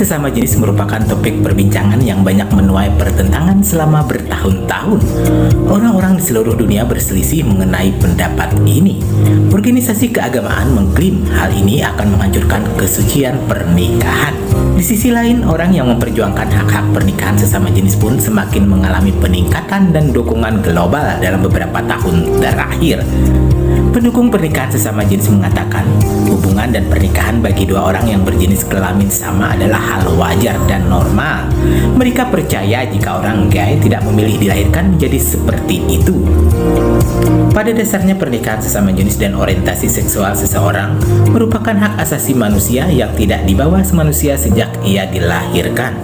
sesama jenis merupakan topik perbincangan yang banyak menuai pertentangan selama bertahun-tahun. Orang-orang di seluruh dunia berselisih mengenai pendapat ini. Organisasi keagamaan mengklaim hal ini akan menghancurkan kesucian pernikahan. Di sisi lain, orang yang memperjuangkan hak-hak pernikahan sesama jenis pun semakin mengalami peningkatan dan dukungan global dalam beberapa tahun terakhir. Pendukung pernikahan sesama jenis mengatakan hubungan dan pernikahan bagi dua orang yang berjenis kelamin sama adalah hal wajar dan normal. Mereka percaya jika orang gay tidak memilih dilahirkan menjadi seperti itu. Pada dasarnya pernikahan sesama jenis dan orientasi seksual seseorang merupakan hak asasi manusia yang tidak dibawa semanusia sejak ia dilahirkan.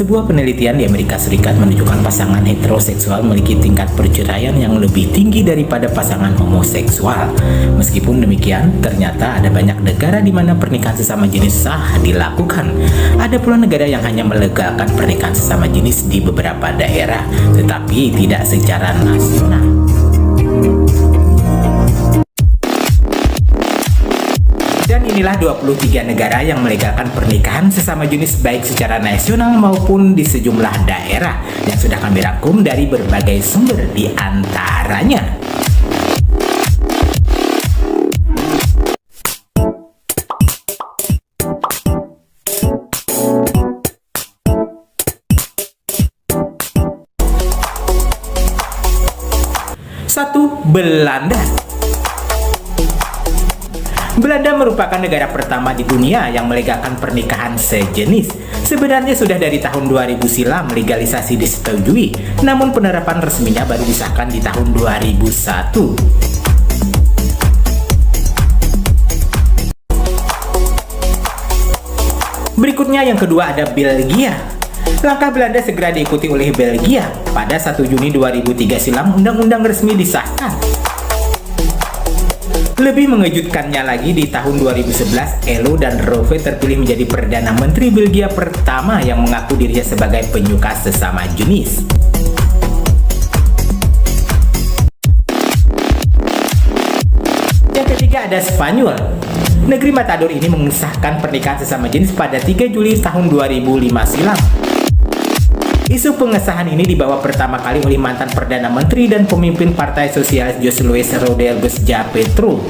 Sebuah penelitian di Amerika Serikat menunjukkan pasangan heteroseksual memiliki tingkat perceraian yang lebih tinggi daripada pasangan homoseksual. Meskipun demikian, ternyata ada banyak negara di mana pernikahan sesama jenis sah dilakukan. Ada pula negara yang hanya melegalkan pernikahan sesama jenis di beberapa daerah, tetapi tidak secara nasional. Dan inilah 23 negara yang melegalkan pernikahan sesama jenis baik secara nasional maupun di sejumlah daerah yang sudah kami rangkum dari berbagai sumber di antaranya. Satu, Belanda. Belanda merupakan negara pertama di dunia yang melegalkan pernikahan sejenis. Sebenarnya sudah dari tahun 2000 silam legalisasi disetujui, namun penerapan resminya baru disahkan di tahun 2001. Berikutnya yang kedua ada Belgia. Langkah Belanda segera diikuti oleh Belgia. Pada 1 Juni 2003 silam undang-undang resmi disahkan. Lebih mengejutkannya lagi, di tahun 2011, Elo dan Rove terpilih menjadi Perdana Menteri Belgia pertama yang mengaku dirinya sebagai penyuka sesama jenis. Yang ketiga ada Spanyol. Negeri Matador ini mengesahkan pernikahan sesama jenis pada 3 Juli tahun 2005 silam. Isu pengesahan ini dibawa pertama kali oleh mantan Perdana Menteri dan pemimpin Partai Sosialis José Luis Rodríguez Zapatero.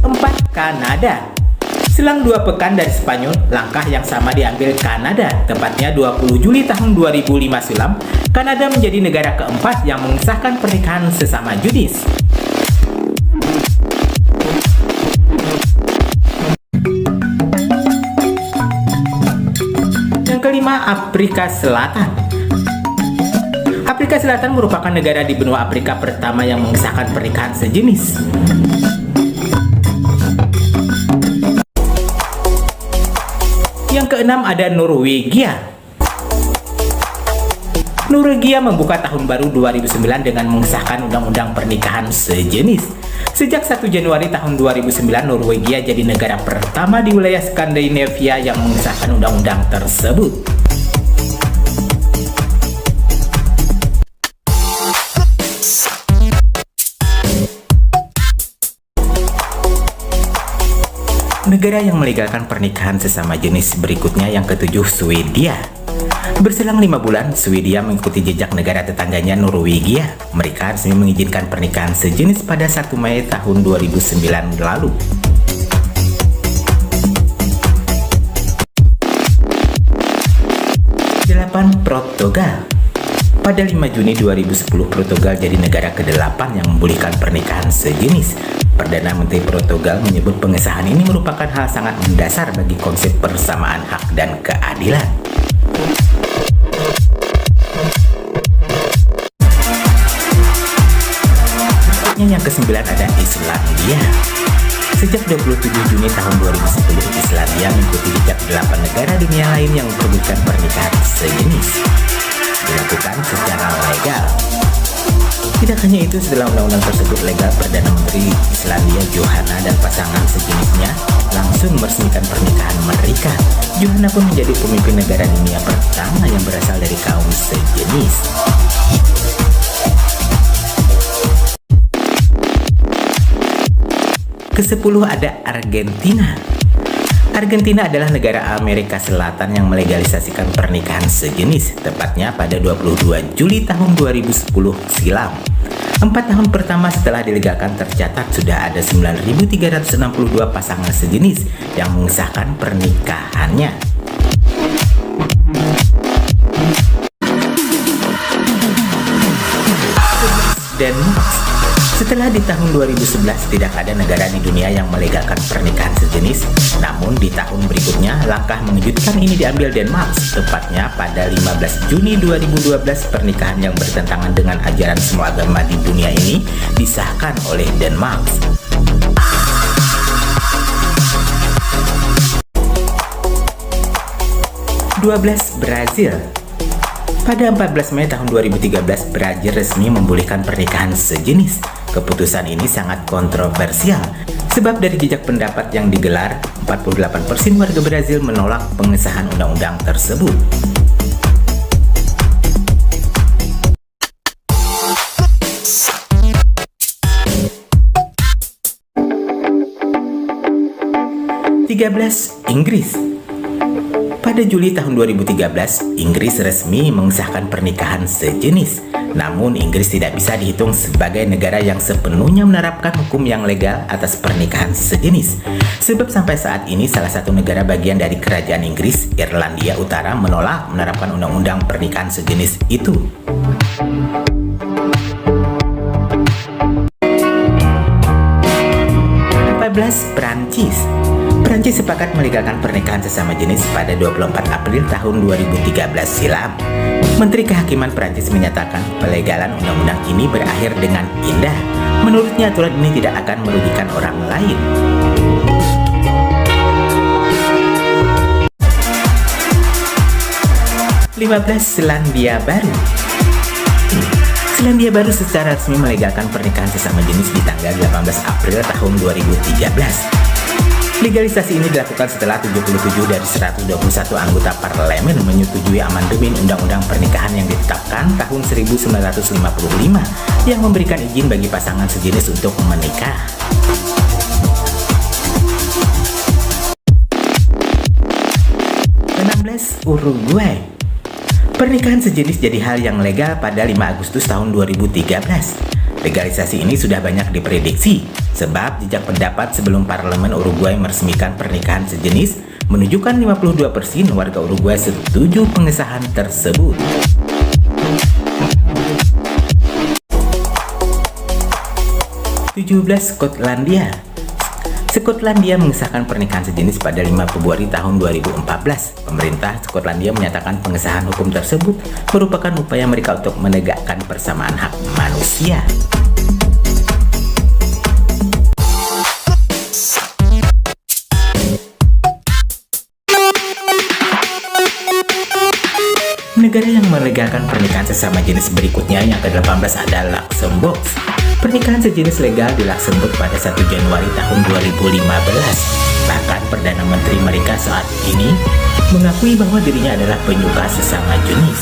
Empat, Kanada. Selang 2 pekan dari Spanyol, langkah yang sama diambil Kanada. Tepatnya 20 Juli tahun 2005 silam, Kanada menjadi negara keempat yang mengesahkan pernikahan sesama jenis. Yang kelima, Afrika Selatan. Afrika Selatan merupakan negara di benua Afrika pertama yang mengesahkan pernikahan sejenis. Yang keenam ada Norwegia. Norwegia membuka tahun baru 2009 dengan mengesahkan undang-undang pernikahan sejenis. Sejak 1 Januari tahun 2009, Norwegia jadi negara pertama di wilayah Skandinavia yang mengesahkan undang-undang tersebut. Negara yang melegalkan pernikahan sesama jenis berikutnya yang ketujuh, Swedia. Berselang 5 bulan, Swedia mengikuti jejak negara tetangganya Norwegia. Mereka resmi mengizinkan pernikahan sejenis pada 1 Mei tahun 2009 lalu. 8. Portugal. Pada 5 Juni 2010, Portugal jadi negara ke-8 yang membolehkan pernikahan sejenis. Perdana Menteri Portugal menyebut pengesahan ini merupakan hal sangat mendasar bagi konsep persamaan hak dan keadilan. Berikutnya yang ke-9 ada Islandia. Sejak 27 Juni tahun 2010, Islandia mengikuti jejak 8 negara dunia lain yang memperbolehkan pernikahan sejenis dilakukan secara legal. Tidak Tidak hanya itu, setelah undang-undang tersebut legal, Perdana Menteri Islandia Johanna dan pasangan sejenisnya langsung meresmikan pernikahan mereka. Johanna pun menjadi pemimpin negara dunia pertama yang berasal dari kaum sejenis. Ke-10 ada Argentina. Argentina adalah negara Amerika Selatan yang melegalisasikan pernikahan sejenis, tepatnya pada 22 Juli tahun 2010 silam. 4 tahun pertama setelah dilegalkan tercatat sudah ada 9.362 pasangan sejenis yang mengesahkan pernikahannya. Denmark. Setelah di tahun 2011 tidak ada negara di dunia yang melegalkan pernikahan sejenis, namun di tahun berikutnya langkah mengejutkan ini diambil Denmark. Tepatnya pada 15 Juni 2012 pernikahan yang bertentangan dengan ajaran semua agama di dunia ini disahkan oleh Denmark. Brazil. Pada 14 Mei tahun 2013, Brazil resmi membolehkan pernikahan sejenis. Keputusan ini sangat kontroversial, sebab dari jejak pendapat yang digelar, 48% warga Brazil menolak pengesahan undang-undang tersebut. Inggris. Pada Juli tahun 2013, Inggris resmi mengesahkan pernikahan sejenis. Namun, Inggris tidak bisa dihitung sebagai negara yang sepenuhnya menerapkan hukum yang legal atas pernikahan sejenis. Sebab sampai saat ini salah satu negara bagian dari kerajaan Inggris, Irlandia Utara, menolak menerapkan undang-undang pernikahan sejenis itu. Prancis sepakat melegalkan pernikahan sesama jenis pada 24 April tahun 2013 silam. Menteri Kehakiman Prancis menyatakan pelegalan undang-undang ini berakhir dengan indah. Menurutnya aturan ini tidak akan merugikan orang lain. Selandia Baru. Selandia Baru secara resmi melegalkan pernikahan sesama jenis di tanggal 18 April tahun 2013. Legalisasi ini dilakukan setelah 77 dari 121 anggota parlemen menyetujui amandemen Undang-Undang Pernikahan yang ditetapkan tahun 1955 yang memberikan izin bagi pasangan sejenis untuk menikah. Uruguay. Pernikahan sejenis jadi hal yang legal pada 5 Agustus tahun 2013. Legalisasi ini sudah banyak diprediksi, sebab jejak pendapat sebelum parlemen Uruguay meresmikan pernikahan sejenis menunjukkan 52% warga Uruguay setuju pengesahan tersebut. Skotlandia mengesahkan pernikahan sejenis pada 5 Februari tahun 2014. Pemerintah Skotlandia menyatakan pengesahan hukum tersebut merupakan upaya mereka untuk menegakkan persamaan hak manusia. Negara yang melegalkan pernikahan sesama jenis berikutnya yang ke-18 adalah Luxembourg. Pernikahan sejenis legal di Luxembourg pada 1 Januari tahun 2015. Bahkan Perdana Menteri mereka saat ini mengakui bahwa dirinya adalah penyuka sesama jenis.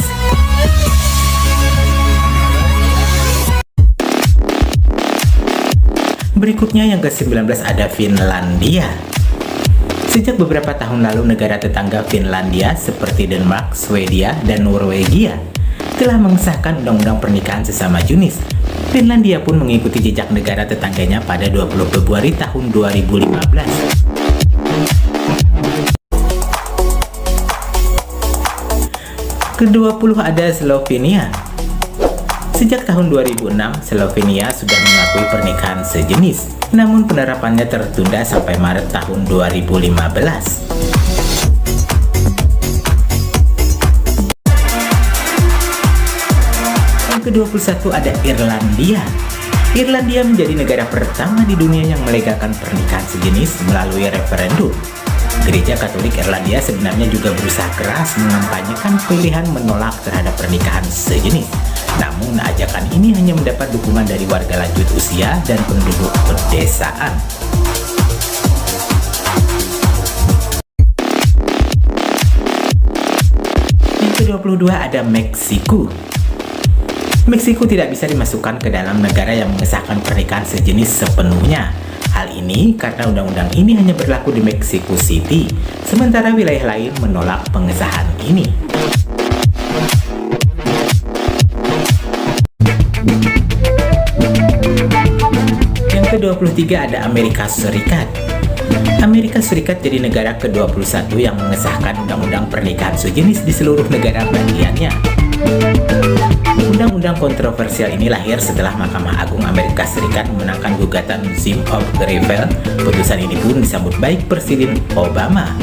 Berikutnya yang ke-19 ada Finlandia. Sejak beberapa tahun lalu negara tetangga Finlandia seperti Denmark, Swedia, dan Norwegia telah mengesahkan undang-undang pernikahan sesama jenis. Finlandia pun mengikuti jejak negara tetangganya pada 20 Februari tahun 2015. Ke-20 ada Slovenia. Sejak tahun 2006, Slovenia sudah mengakui pernikahan sejenis, namun penerapannya tertunda sampai Maret tahun 2015. Yang ke-21 ada Irlandia. Irlandia menjadi negara pertama di dunia yang melegalkan pernikahan sejenis melalui referendum. Gereja Katolik Irlandia sebenarnya juga berusaha keras mengampanyekan pilihan menolak terhadap pernikahan sejenis. Namun, ajakan ini hanya mendapat dukungan dari warga lanjut usia dan penduduk pedesaan. Yang ke-22 ada Meksiko. Meksiko tidak bisa dimasukkan ke dalam negara yang mengesahkan pernikahan sejenis sepenuhnya. Hal ini karena undang-undang ini hanya berlaku di Mexico City, sementara wilayah lain menolak pengesahan ini. Yang ke-23 ada Amerika Serikat. Amerika Serikat jadi negara ke-21 yang mengesahkan undang-undang pernikahan sejenis di seluruh negara bagiannya. Undang-undang kontroversial ini lahir setelah Mahkamah Agung Amerika Serikat memenangkan gugatan Zim of Gravel. Putusan ini pun disambut baik Presiden Obama.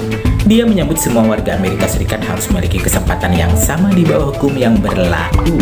Dia menyambut semua warga Amerika Serikat harus memiliki kesempatan yang sama di bawah hukum yang berlaku.